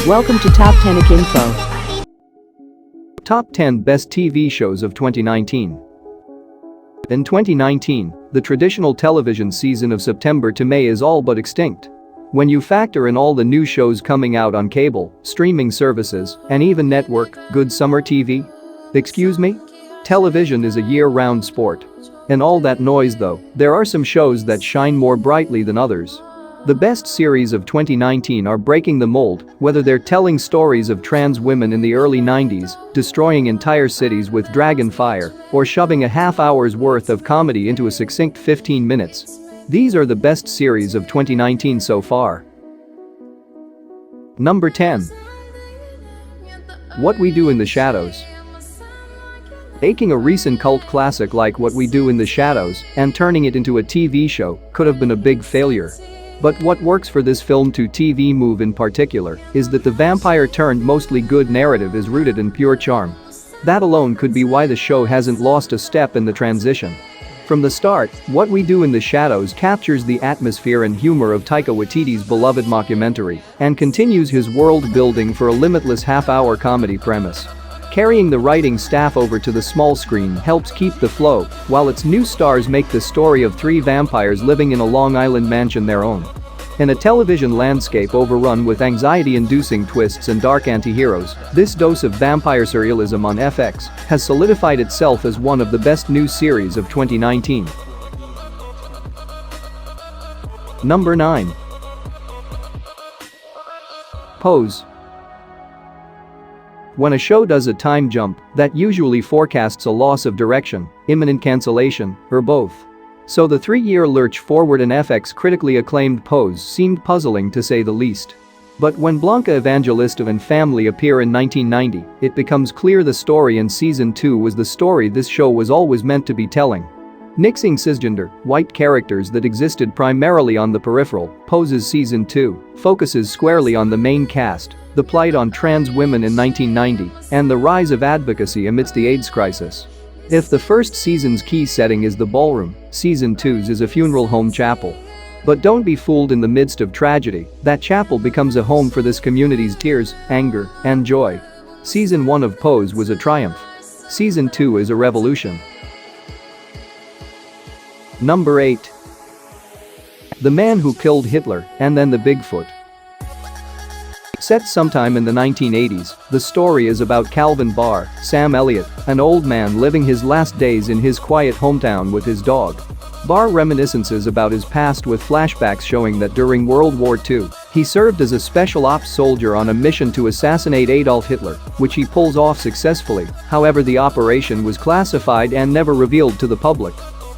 Welcome to Top 10 Info. Top 10 Best TV Shows of 2019. In 2019, the traditional television season of September to May is all but extinct. When you factor in all the new shows coming out on cable, streaming services, and even network, good summer TV? Excuse me? Television is a year-round sport. In all that noise though, there are some shows that shine more brightly than others. The best series of 2019 are breaking the mold, whether they're telling stories of trans women in the early 90s, destroying entire cities with dragon fire, or shoving a half hour's worth of comedy into a succinct 15 minutes. These are the best series of 2019 so far. Number 10. What We Do in the Shadows. Taking a recent cult classic like What We Do in the Shadows and turning it into a TV show could have been a big failure. But what works for this film-to-TV move in particular is that the vampire-turned-mostly good narrative is rooted in pure charm. That alone could be why the show hasn't lost a step in the transition. From the start, What We Do in the Shadows captures the atmosphere and humor of Taika Waititi's beloved mockumentary and continues his world-building for a limitless half-hour comedy premise. Carrying the writing staff over to the small screen helps keep the flow, while its new stars make the story of three vampires living in a Long Island mansion their own. In a television landscape overrun with anxiety-inducing twists and dark anti-heroes, this dose of vampire surrealism on FX has solidified itself as one of the best new series of 2019. Number 9. Pose. When a show does a time jump, that usually forecasts a loss of direction, imminent cancellation, or both. So the 3-year lurch forward in FX critically acclaimed Pose seemed puzzling to say the least. But when Blanca Evangelista and family appear in 1990, it becomes clear the story in season 2 was the story this show was always meant to be telling. Nixing cisgender, white characters that existed primarily on the peripheral, Pose's season 2 focuses squarely on the main cast, the plight on trans women in 1990, and the rise of advocacy amidst the AIDS crisis. If the first season's key setting is the ballroom, season 2's is a funeral home chapel. But don't be fooled, in the midst of tragedy, that chapel becomes a home for this community's tears, anger, and joy. Season 1 of Pose was a triumph. Season 2 is a revolution. Number 8. The Man Who Killed Hitler and Then the Bigfoot. Set sometime in the 1980s, the story is about Calvin Barr, Sam Elliott, an old man living his last days in his quiet hometown with his dog. Barr reminiscences about his past with flashbacks showing that during World War II, he served as a special ops soldier on a mission to assassinate Adolf Hitler, which he pulls off successfully. However, the operation was classified and never revealed to the public.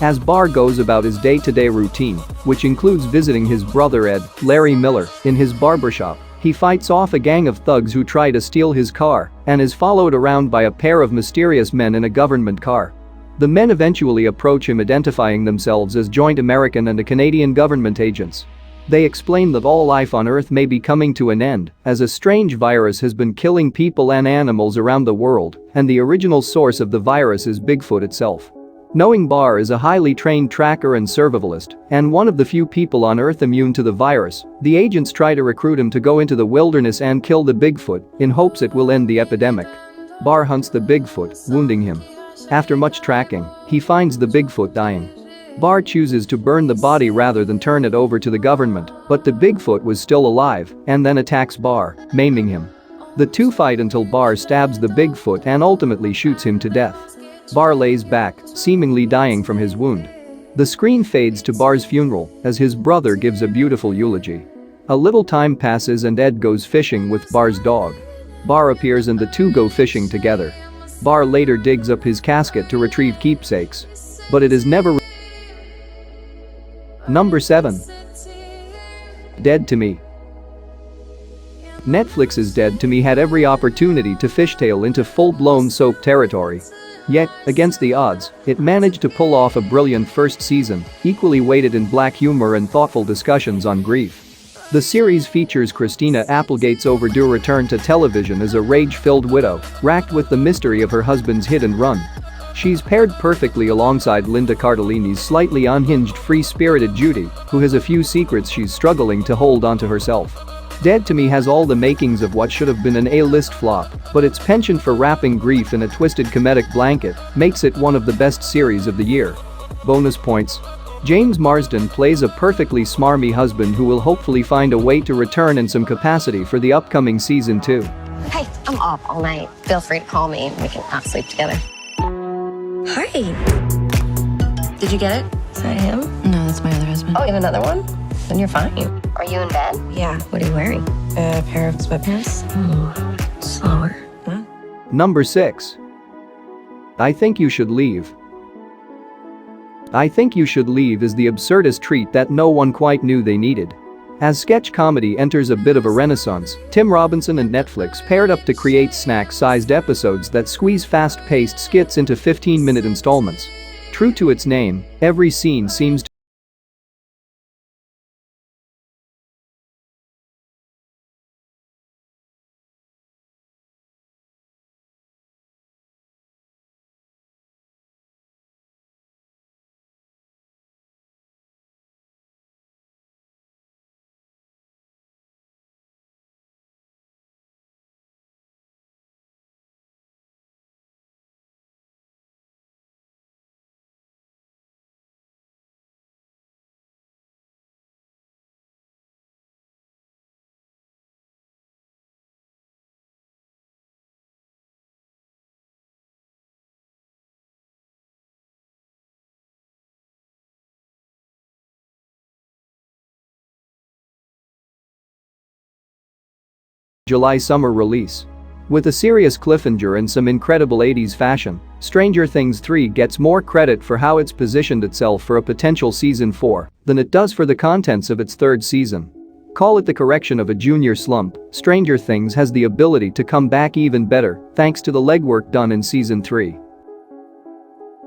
As Barr goes about his day-to-day routine, which includes visiting his brother Ed, Larry Miller, in his barbershop, he fights off a gang of thugs who try to steal his car and is followed around by a pair of mysterious men in a government car. The men eventually approach him, identifying themselves as joint American and Canadian government agents. They explain that all life on Earth may be coming to an end as a strange virus has been killing people and animals around the world, and the original source of the virus is Bigfoot itself. Knowing Barr is a highly trained tracker and survivalist, and one of the few people on Earth immune to the virus, the agents try to recruit him to go into the wilderness and kill the Bigfoot in hopes it will end the epidemic. Barr hunts the Bigfoot, wounding him. After much tracking, he finds the Bigfoot dying. Barr chooses to burn the body rather than turn it over to the government, but the Bigfoot was still alive and then attacks Barr, maiming him. The two fight until Barr stabs the Bigfoot and ultimately shoots him to death. Barr lays back, seemingly dying from his wound. The screen fades to Barr's funeral as his brother gives a beautiful eulogy. A little time passes and Ed goes fishing with Barr's dog. Barr appears and the two go fishing together. Barr later digs up his casket to retrieve keepsakes. But it is never. Number 7. Dead to Me. Netflix's Dead to Me had every opportunity to fishtail into full-blown soap territory. Yet, against the odds, it managed to pull off a brilliant first season, equally weighted in black humor and thoughtful discussions on grief. The series features Christina Applegate's overdue return to television as a rage-filled widow, racked with the mystery of her husband's hit and run. She's paired perfectly alongside Linda Cardellini's slightly unhinged, free-spirited Judy, who has a few secrets she's struggling to hold onto herself. Dead to Me has all the makings of what should have been an A-list flop, but its penchant for wrapping grief in a twisted comedic blanket makes it one of the best series of the year. Bonus points. James Marsden plays a perfectly smarmy husband who will hopefully find a way to return in some capacity for the upcoming season 2. Hey, I'm off all night. Feel free to call me and we can not sleep together. Hi. Did you get it? Is that him? No, that's my other husband. Oh, you have another one? Then you're fine. Are you in bed? Yeah. What are you wearing? A pair of sweatpants. Ooh, slower. Huh? Number 6. I Think You Should Leave. I Think You Should Leave is the absurdist treat that no one quite knew they needed. As sketch comedy enters a bit of a renaissance, Tim Robinson and Netflix paired up to create snack-sized episodes that squeeze fast-paced skits into 15-minute installments. True to its name, every scene seems to July summer release. With a serious cliffhanger and some incredible 80s fashion, Stranger Things 3 gets more credit for how it's positioned itself for a potential season 4 than it does for the contents of its third season. Call it the correction of a junior slump, Stranger Things has the ability to come back even better thanks to the legwork done in season 3.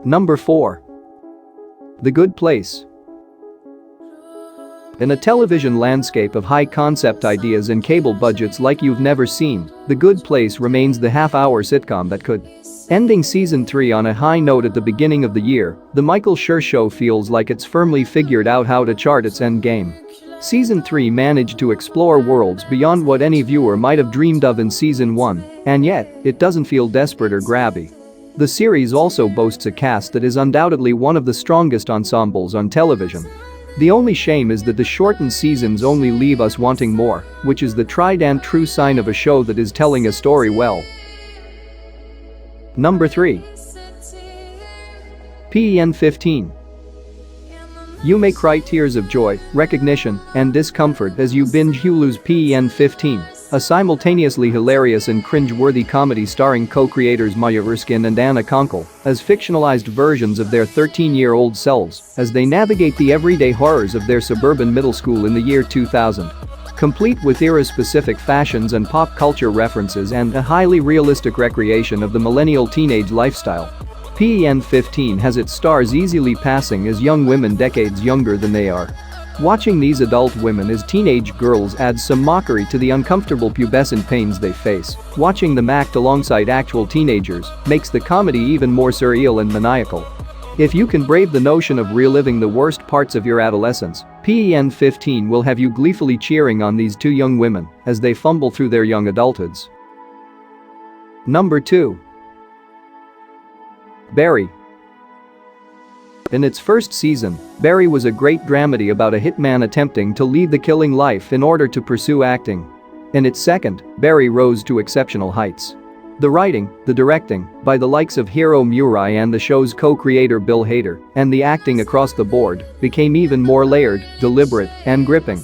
Number 4. The Good Place. In a television landscape of high-concept ideas and cable budgets like you've never seen, The Good Place remains the half-hour sitcom that could. Ending season 3 on a high note at the beginning of the year, The Michael Schur Show feels like it's firmly figured out how to chart its endgame. Season 3 managed to explore worlds beyond what any viewer might have dreamed of in season 1, and yet, it doesn't feel desperate or grabby. The series also boasts a cast that is undoubtedly one of the strongest ensembles on television. The only shame is that the shortened seasons only leave us wanting more, which is the tried and true sign of a show that is telling a story well. Number 3. PEN 15. You may cry tears of joy, recognition, and discomfort as you binge Hulu's PEN 15, a simultaneously hilarious and cringe-worthy comedy starring co-creators Maya Erskine and Anna Konkle as fictionalized versions of their 13-year-old selves as they navigate the everyday horrors of their suburban middle school in the year 2000. Complete with era-specific fashions and pop culture references and a highly realistic recreation of the millennial teenage lifestyle. PEN 15 has its stars easily passing as young women decades younger than they are. Watching these adult women as teenage girls adds some mockery to the uncomfortable pubescent pains they face. Watching them act alongside actual teenagers makes the comedy even more surreal and maniacal. If you can brave the notion of reliving the worst parts of your adolescence, PEN 15 will have you gleefully cheering on these two young women as they fumble through their young adulthoods. Number 2. Barry. In its first season, Barry was a great dramedy about a hitman attempting to lead the killing life in order to pursue acting. In its second, Barry rose to exceptional heights. The writing, the directing, by the likes of ℙ𝕝𝕚𝕓𝕤𝕗 and the show's co-creator Bill Hader, and the acting across the board, became even more layered, deliberate, and gripping.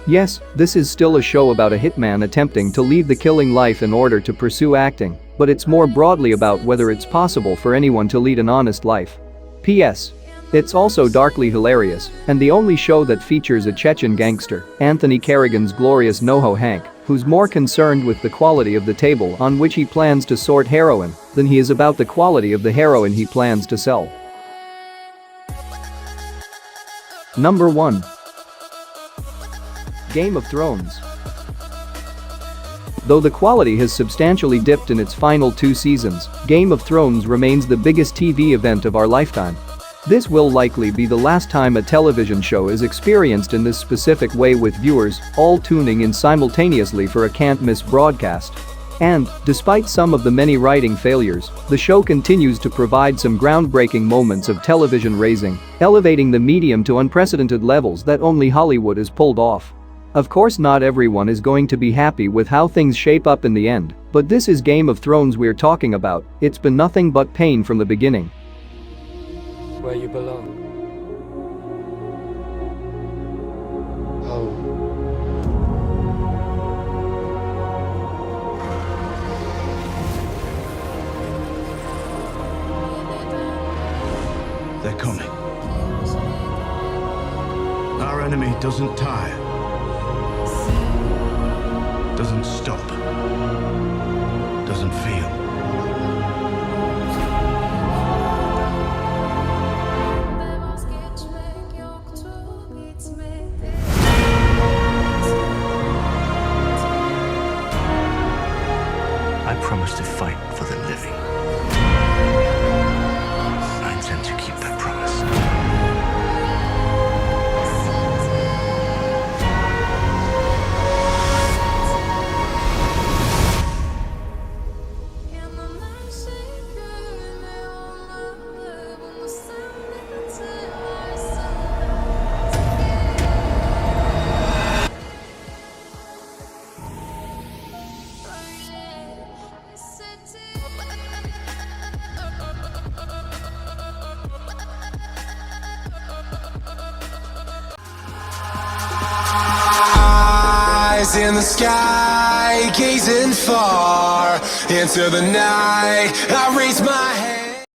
Yes, this is still a show about a hitman attempting to lead the killing life in order to pursue acting, but it's more broadly about whether it's possible for anyone to lead an honest life. P.S. It's also darkly hilarious, and the only show that features a Chechen gangster, Anthony Carrigan's glorious NoHo Hank, who's more concerned with the quality of the table on which he plans to sort heroin than he is about the quality of the heroin he plans to sell. Number 1. Game of Thrones. Though the quality has substantially dipped in its final 2 seasons, Game of Thrones remains the biggest TV event of our lifetime. This will likely be the last time a television show is experienced in this specific way, with viewers all tuning in simultaneously for a can't-miss broadcast. And, despite some of the many writing failures, the show continues to provide some groundbreaking moments of television raising, elevating the medium to unprecedented levels that only Hollywood has pulled off. Of course, not everyone is going to be happy with how things shape up in the end, but this is Game of Thrones we're talking about. It's been nothing but pain from the beginning. Where you belong. Home. They're coming. Our enemy doesn't tire. Doesn't stop. Doesn't feel. I promise to fight for the living. I intend to keep that promise. In the sky, gazing far into the night, I raise my hand.